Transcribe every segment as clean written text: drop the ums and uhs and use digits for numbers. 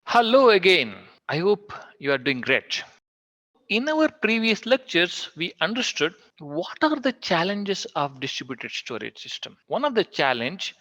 Hello again. I hope you are doing great. In our previous lectures, we understood what are the challenges of distributed storage system. One of the challenge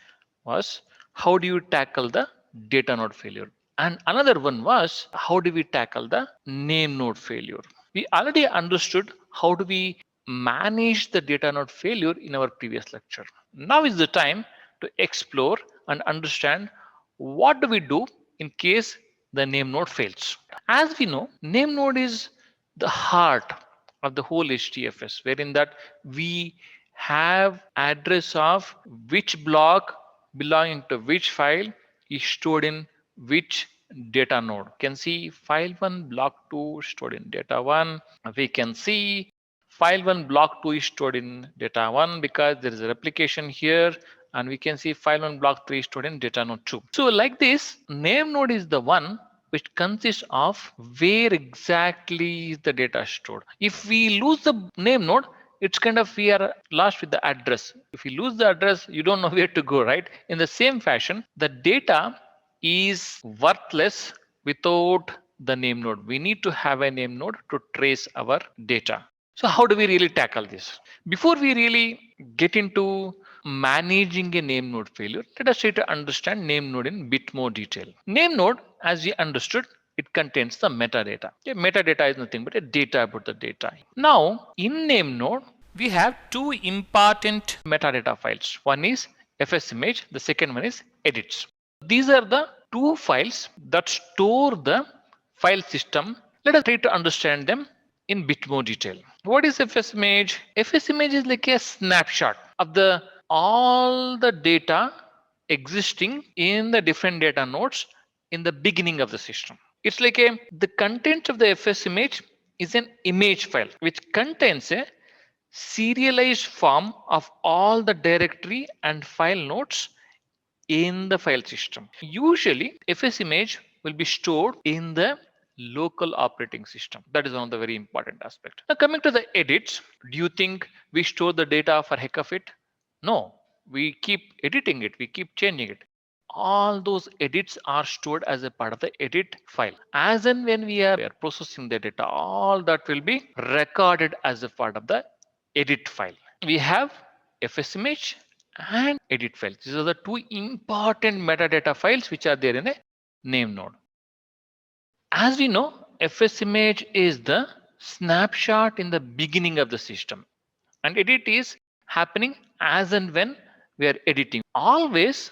was how do you tackle the data node failure? And another one was how do we tackle the name node failure? We already understood how do we manage the data node failure in our previous lecture. Now is the time to explore and understand what do we do in case the name node fails. As we know, name node is the heart of the whole HDFS, wherein that we have address of which block belonging to which file is stored in which data node. You can see file 1 block 2 stored in data 1. We can see file 1 block 2 is stored in data 1 because there is a replication here, and we can see file 1 block 3 is stored in data node 2. So like this, name node is the one which consists of where exactly is the data stored. If we lose the name node, it's kind of we are lost with the address. If you lose the address, you don't know where to go, right? In the same fashion, the data is worthless without the name node. We need to have a name node to trace our data. So how do we really tackle this? Before we really get into managing a name node failure, let us try to understand name node in bit more detail. Name node, as we understood, it contains the metadata. Okay, metadata is nothing but a data about the data. Now, in name node, we have two important metadata files. One is fs image, the second one is edits. These are the two files that store the file system. Let us try to understand them in bit more detail. What is fs image? Fs image is like a snapshot of the all the data existing in the different data nodes in the beginning of the system. It's like the content of the fs image is an image file which contains a serialized form of all the directory and file nodes in the file system. Usually fs image will be stored in the local operating system. That is one of the very important aspect. Now coming to the edits, do you think we store the data for heck of it? No, we keep editing it, we keep changing it. All those edits are stored as a part of the edit file. As and when we are processing the data, all that will be recorded as a part of the edit file. We have fs image and edit files. These are the two important metadata files which are there in a name node. As we know, fs image is the snapshot in the beginning of the system, and edit is happening as and when we are editing. Always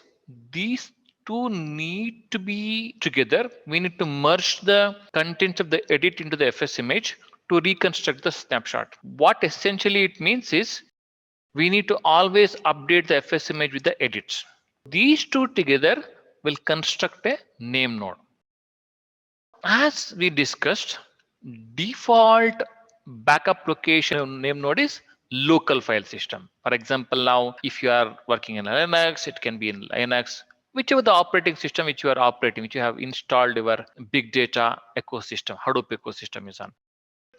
these two need to be together. We need to merge the contents of the edit into the fs image to reconstruct the snapshot. What essentially it means is we need to always update the fs image with the edits. These two together will construct a name node. As we discussed, default backup location name node is local file system. For example, now if you are working in Linux, it can be in Linux, whichever the operating system which you are operating, which you have installed your big data ecosystem, Hadoop ecosystem is on.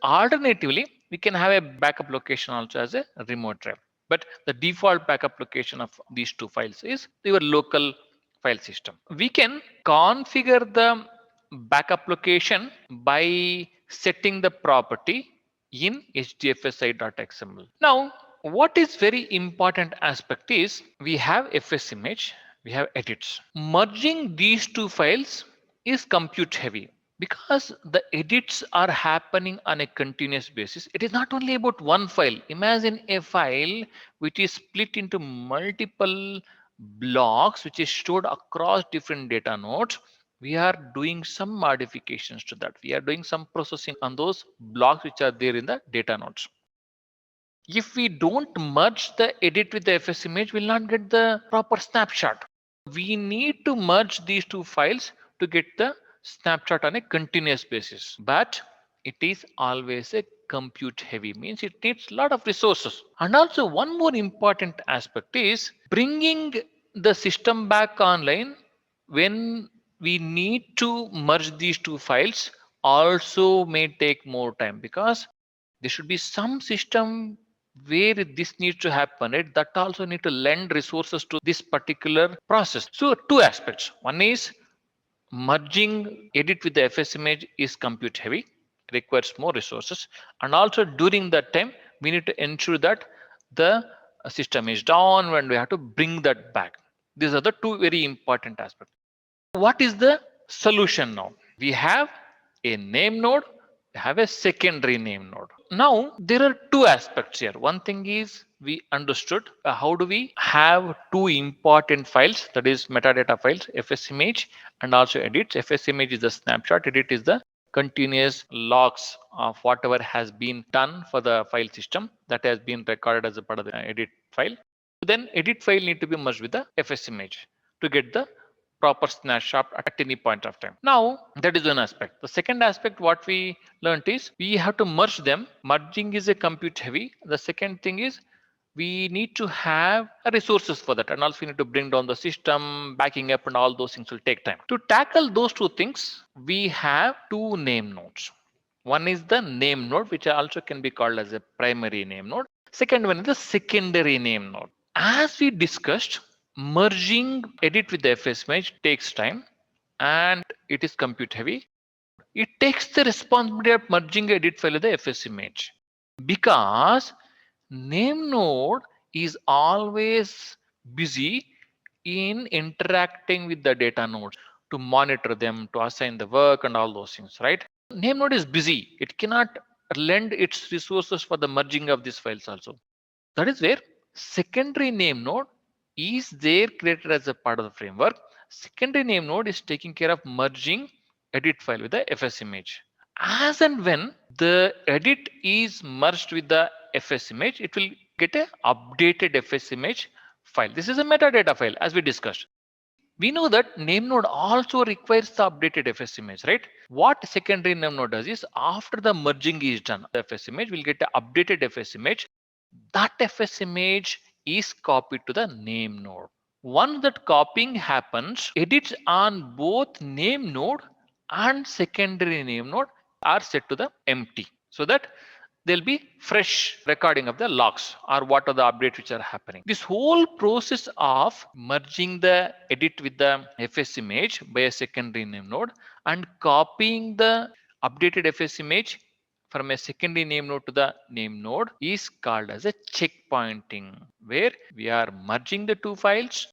Alternatively, we can have a backup location also as a remote drive. But the default backup location of these two files is your local file system. We can configure the backup location by setting the property in hdfsi.xml. Now, what is very important aspect is we have fs image, we have edits. Merging these two files is compute heavy because the edits are happening on a continuous basis. It is not only about one file. Imagine a file which is split into multiple blocks which is stored across different data nodes. We are doing some modifications to that. We are doing some processing on those blocks which are there in the data nodes. If we don't merge the edit with the fs image, we'll not get the proper snapshot. We need to merge these two files to get the snapshot on a continuous basis, but it is always a compute heavy, means it needs a lot of resources. And also one more important aspect is bringing the system back online when we need to merge these two files also may take more time, because there should be some system where this needs to happen, right? That also need to lend resources to this particular process. So two aspects. One is merging edit with the FS image is compute heavy, requires more resources, and also during that time we need to ensure that the system is down when we have to bring that back. These are the two very important aspects. What is the solution now? We have a name node, we have a secondary name node. Now there are two aspects here. One thing is we understood how do we have two important files, that is metadata files, fs image and also edits. Fs image is the snapshot, edit is the continuous logs of whatever has been done for the file system that has been recorded as a part of the edit file. Then edit file need to be merged with the fs image to get the proper snapshot at any point of time. Now that is one aspect. The second aspect what we learned is we have to merge them. Merging is a compute heavy. The second thing is we need to have resources for that, and also we need to bring down the system, backing up and all those things will take time. To tackle those two things, we have two name nodes. One is the name node, which also can be called as a primary name node. Second one is the secondary name node. As we discussed, merging edit with the FS image takes time and it is compute heavy. It takes the responsibility of merging edit file with the FS image because name node is always busy in interacting with the data nodes to monitor them, to assign the work and all those things, right? Name node is busy. It cannot lend its resources for the merging of these files also. That is where secondary name node is there created as a part of the framework. Secondary name node is taking care of merging edit file with the FS image. As and when the edit is merged with the FS image, it will get a updated FS image file. This is a metadata file as we discussed. We know that name node also requires the updated FS image, right? What secondary name node does is after the merging is done, the FS image will get the updated FS image. That FS image is copied to the name node. Once that copying happens, edits on both name node and secondary name node are set to the empty so that there'll be fresh recording of the logs or what are the updates which are happening. This whole process of merging the edit with the FS image by a secondary name node and copying the updated FS image from a secondary name node to the name node is called as a checkpointing, where we are merging the two files,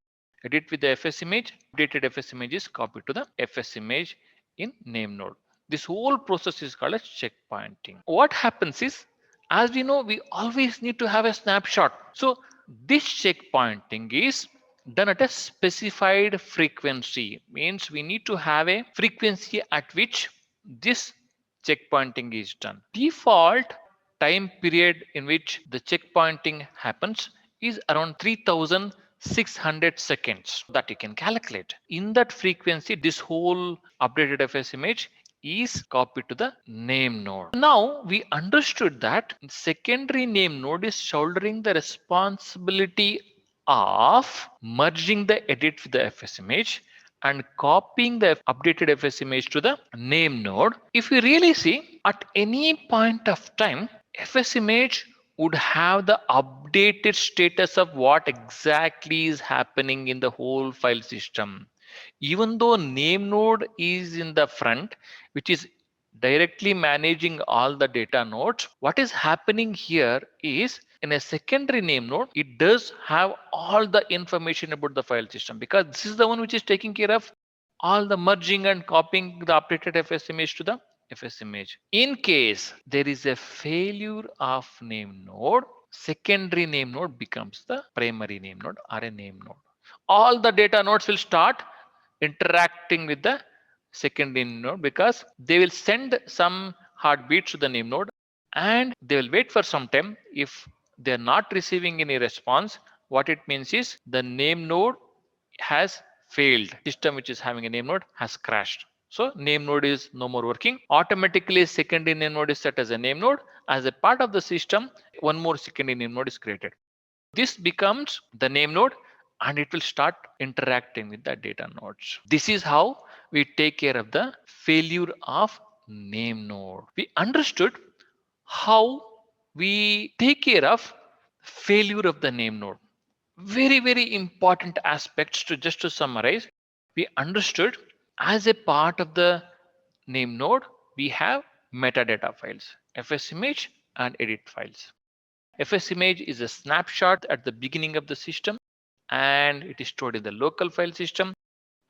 edit with the FS image, updated FS image is copied to the FS image in name node. This whole process is called as checkpointing. What happens is, as we know, we always need to have a snapshot. So this checkpointing is done at a specified frequency, means we need to have a frequency at which this checkpointing is done. Default time period in which the checkpointing happens is around 3600 seconds that you can calculate. In that frequency, this whole updated FS image is copied to the name node. Now we understood that secondary name node is shouldering the responsibility of merging the edit with the FS image and copying the updated FS image to the name node. If you really see, at any point of time, FS image would have the updated status of what exactly is happening in the whole file system. Even though name node is in the front, which is directly managing all the data nodes, what is happening here is in a secondary name node, it does have all the information about the file system because this is the one which is taking care of all the merging and copying the updated FS image to the FS image. In case there is a failure of name node, secondary name node becomes the primary name node or a name node. All the data nodes will start interacting with the secondary name node because they will send some heartbeats to the name node and they will wait for some time. If they are not receiving any response, what it means is the name node has failed. System which is having a name node has crashed. So name node is no more working. Automatically secondary name node is set as a name node. As a part of the system, one more secondary name node is created. This becomes the name node and it will start interacting with the data nodes. This is how we take care of the failure of name node. We understood how we take care of Failure of the name node. Very, very important aspects to just to summarize. We understood as a part of the name node, we have metadata files, fs image and edit files. Fs image is a snapshot at the beginning of the system and it is stored in the local file system.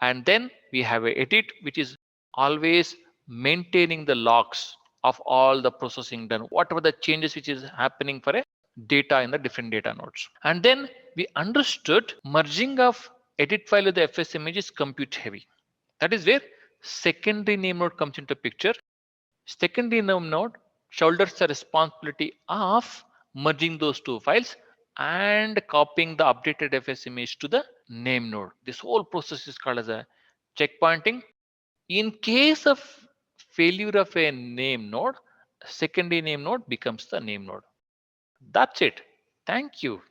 And then we have a edit, which is always maintaining the logs of all the processing done, whatever the changes which is happening for a data in the different data nodes. And then we understood merging of edit file with the fs image is compute heavy. That is where secondary name node comes into picture. Secondary name node shoulders the responsibility of merging those two files and copying the updated fs image to the name node. This whole process is called as a checkpointing. In case of failure of a name node, secondary name node becomes the name node. That's it. Thank you.